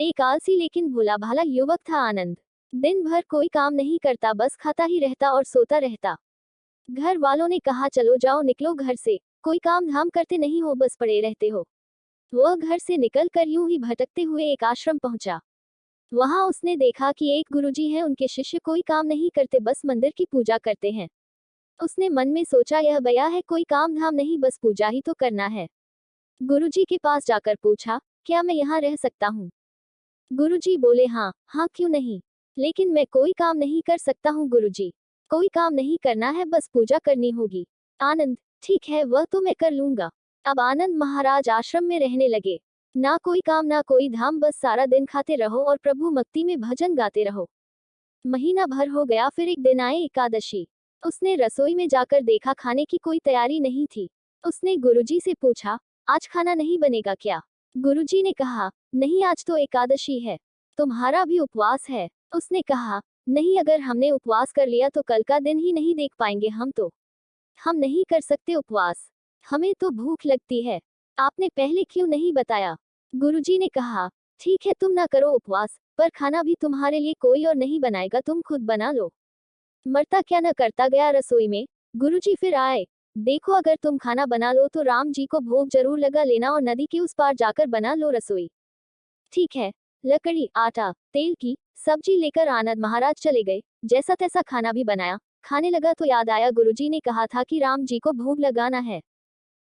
एक आलसी लेकिन भोला भाला युवक था आनंद। दिन भर कोई काम नहीं करता, बस खाता ही रहता और सोता रहता। घर वालों ने कहा चलो जाओ निकलो घर से, कोई काम धाम करते नहीं हो, बस पड़े रहते हो। वह घर से निकल कर यूं ही भटकते हुए एक आश्रम पहुंचा। वहां उसने देखा कि एक गुरुजी हैं, उनके शिष्य कोई काम नहीं करते, बस मंदिर की पूजा करते हैं। उसने मन में सोचा यह बया है, कोई काम धाम नहीं, बस पूजा ही तो करना है। गुरुजी के पास जाकर पूछा, क्या मैं यहाँ रह सकता हूँ? गुरुजी बोले हाँ हाँ, क्यों नहीं, लेकिन मैं कोई काम नहीं कर सकता हूँ गुरुजी। कोई काम नहीं करना है, बस पूजा करनी होगी। आनंद, ठीक है वह तो मैं कर लूंगा। अब आनंद महाराज आश्रम में रहने लगे। ना कोई काम ना कोई धाम, बस सारा दिन खाते रहो और प्रभु भक्ति में भजन गाते रहो। महीना भर हो गया, फिर एक दिन आए एकादशी। उसने रसोई में जाकर देखा, खाने की कोई तैयारी नहीं थी। उसने गुरुजी से पूछा, आज खाना नहीं बनेगा क्या? गुरुजी ने कहा, नहीं आज तो एकादशी है, तुम्हारा भी उपवास है। उसने कहा, नहीं, अगर हमने उपवास कर लिया तो कल का दिन ही नहीं देख पाएंगे हम नहीं कर सकते उपवास, हमें तो भूख लगती है। आपने पहले क्यों नहीं बताया? गुरुजी ने कहा, ठीक है तुम ना करो उपवास, पर खाना भी तुम्हारे लिए कोई और नहीं बनाएगा, तुम खुद बना लो। मरता क्या न करता गया रसोई में। गुरुजी फिर आए, देखो अगर तुम खाना बना लो तो राम जी को भोग जरूर लगा लेना और नदी के उस पार जाकर बना लो रसोई। ठीक है। लकड़ी, आटा, तेल की सब्जी लेकर आनंद महाराज चले गए। जैसा तैसा खाना भी बनाया। खाने लगा तो याद आया गुरुजी ने कहा था कि राम जी को भोग लगाना है।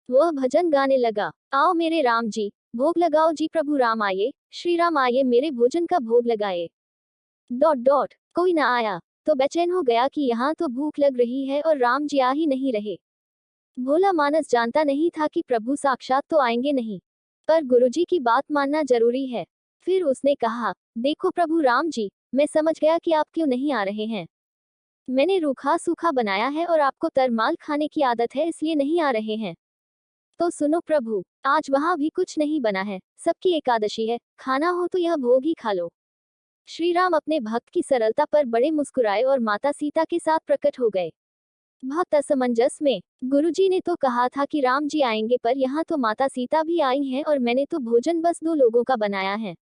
वह भजन गाने लगा, आओ मेरे राम जी, भोग लगाओ जी, प्रभु राम आए, श्री राम आए, मेरे भोजन का भोग लगाए। डॉट डॉट, कोई ना आया तो बेचैन हो गया कि यहाँ तो भूख लग रही है और राम जी आ ही नहीं रहे। भोला मानस जानता नहीं था कि प्रभु साक्षात तो आएंगे नहीं, पर गुरुजी की बात मानना जरूरी है। फिर उसने कहा, देखो प्रभु राम जी, मैं समझ गया कि आप क्यों नहीं आ रहे हैं। मैंने रूखा सूखा बनाया है और आपको तरमाल खाने की आदत है, इसलिए नहीं आ रहे हैं। तो सुनो प्रभु, आज वहां भी कुछ नहीं बना है, सबकी एकादशी है, खाना हो तो यह भोग ही खा लो। श्री राम अपने भक्त की सरलता पर बड़े मुस्कुराए और माता सीता के साथ प्रकट हो गए। भक्त असमंजस में, गुरुजी ने तो कहा था कि राम जी आएंगे, पर यहाँ तो माता सीता भी आई हैं और मैंने तो भोजन बस 2 लोगों का बनाया है।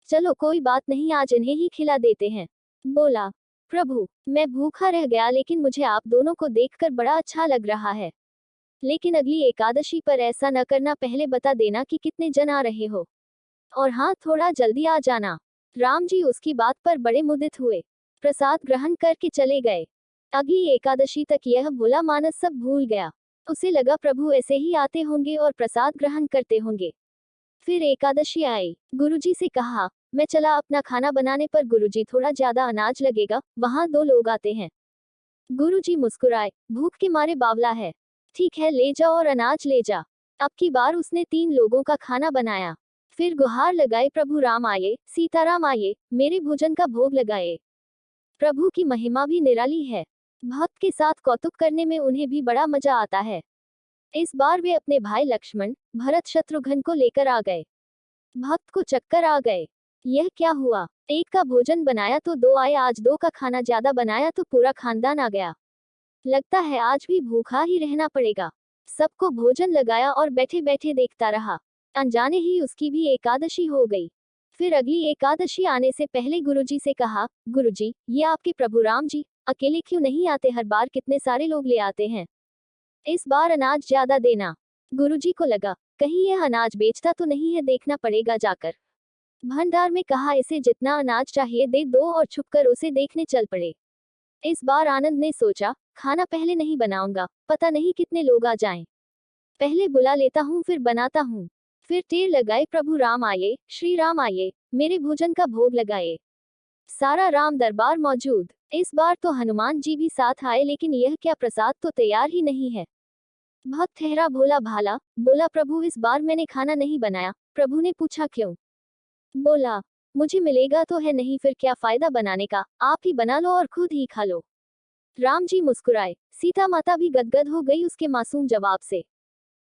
चलो कोई बात नहीं, आज इन्हें ही खिला देते हैं। बोला, प्रभु मैं भूखा रह गया, लेकिन मुझे आप दोनों को देखकर बड़ा अच्छा लग रहा है। लेकिन अगली एकादशी पर ऐसा न करना, पहले बता देना कि कितने जन आ रहे हो। और हाँ, थोड़ा जल्दी आ जाना। राम जी उसकी बात पर बड़े मुदित हुए, प्रसाद ग्रहण करके चले गए। अगली एकादशी तक यह भोला मानस सब भूल गया। उसे लगा प्रभु ऐसे ही आते होंगे और प्रसाद ग्रहण करते होंगे। फिर एकादशी आई, गुरुजी से कहा, मैं चला अपना खाना बनाने, पर गुरुजी थोड़ा ज्यादा अनाज लगेगा, वहां 2 लोग आते हैं। गुरुजी मुस्कुराए, भूख के मारे बावला है, ठीक है ले जाओ और अनाज ले जा। अब की बार उसने 3 लोगों का खाना बनाया। फिर गुहार लगाए, प्रभु राम आए, सीताराम आए, मेरे भोजन का भोग लगाए। प्रभु की महिमा भी निराली है। भक्त के साथ कौतुक करने में उन्हें भी बड़ा मजा आता है। इस बार वे अपने भाई लक्ष्मण, भरत, शत्रुघ्न को लेकर आ गए। भक्त को चक्कर आ गए, यह क्या हुआ, एक का भोजन बनाया तो 2 आए, आज 2 का खाना ज्यादा बनाया तो पूरा खानदान आ गया। लगता है आज भी भूखा ही रहना पड़ेगा। सबको भोजन लगाया और बैठे बैठे देखता रहा। अनजाने ही उसकी भी एकादशी हो गई। फिर अगली एकादशी आने से पहले गुरुजी से कहा, गुरुजी, ये आपके प्रभु राम जी अकेले क्यों नहीं आते, हर बार कितने सारे लोग ले आते हैं। इस बार अनाज ज्यादा देना। गुरुजी को लगा, कहीं यह अनाज बेचता तो नहीं है, देखना पड़ेगा जाकर। भंडार में कहा, इसे जितना अनाज चाहिए दे दो, और छुपकर उसे देखने चल पड़े। इस बार आनंद ने सोचा, खाना पहले नहीं बनाऊंगा, पता नहीं कितने लोग आ जाएं। पहले बुला लेता हूँ फिर बनाता हूँ। फिर टेर लगाए, प्रभु राम आए, श्री राम आए, मेरे भोजन का भोग लगाए। सारा राम दरबार मौजूद। इस बार तो हनुमान जी भी साथ आए, लेकिन यह क्या, प्रसाद तो तैयार ही नहीं है। भक्त ठहरा भोला भाला, बोला, प्रभु इस बार मैंने खाना नहीं बनाया। प्रभु ने पूछा, क्यों? बोला, मुझे मिलेगा तो है नहीं, फिर क्या फायदा बनाने का, आप ही बना लो और खुद ही खा लो। राम जी मुस्कुराए, सीता माता भी गदगद हो गई उसके मासूम जवाब से।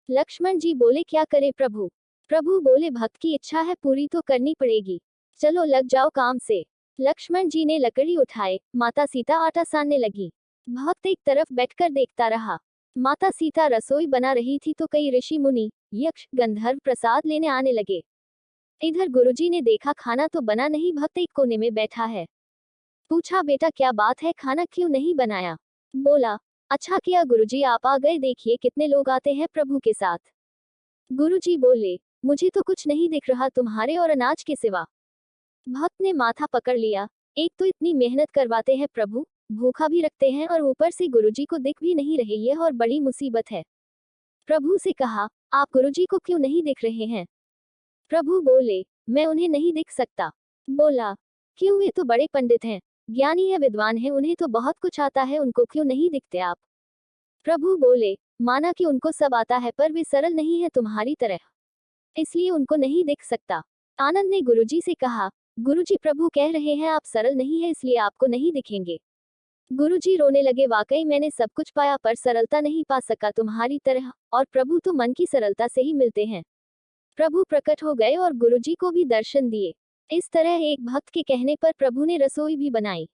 लक्ष्मण जी बोले, क्या करे प्रभु? प्रभु बोले, भक्त की इच्छा है पूरी तो करनी पड़ेगी, चलो लग जाओ काम से। लक्ष्मण जी ने लकड़ी उठाए, माता सीता आटा सानने लगी। भक्त एक तरफ बैठकर देखता रहा। माता सीता रसोई बना रही थी तो कई ऋषि मुनि, यक्ष, गंधर्व प्रसाद लेने आने लगे। इधर गुरुजी ने देखा खाना तो बना नहीं, भक्त एक कोने में बैठा है। पूछा, बेटा क्या बात है, खाना क्यों नहीं बनाया? बोला, अच्छा किया गुरुजी आप आ गए, देखिए कितने लोग आते हैं प्रभु के साथ। गुरुजी बोले, मुझे तो कुछ नहीं दिख रहा तुम्हारे और अनाज के सिवा। भक्त ने माथा पकड़ लिया, एक तो इतनी मेहनत करवाते हैं प्रभु, भूखा भी रखते हैं और ऊपर से गुरुजी को दिख भी नहीं रहे, यह और बड़ी मुसीबत है। प्रभु से कहा, आप गुरुजी को क्यों नहीं दिख रहे हैं? प्रभु बोले, मैं उन्हें नहीं दिख सकता। बोला, क्यों, वे तो बड़े पंडित हैं, ज्ञानी है, विद्वान है, उन्हें तो बहुत कुछ आता है, उनको क्यों नहीं दिखते आप? प्रभु बोले, माना कि उनको सब आता है पर वे सरल नहीं है तुम्हारी तरह, इसलिए उनको नहीं दिख सकता। आनंद ने गुरुजी से कहा, गुरुजी प्रभु कह रहे हैं आप सरल नहीं है इसलिए आपको नहीं दिखेंगे। गुरुजी रोने लगे, वाकई मैंने सब कुछ पाया पर सरलता नहीं पा सका तुम्हारी तरह, और प्रभु तो मन की सरलता से ही मिलते हैं। प्रभु प्रकट हो गए और गुरुजी को भी दर्शन दिए। इस तरह एक भक्त के कहने पर प्रभु ने रसोई भी बनाई।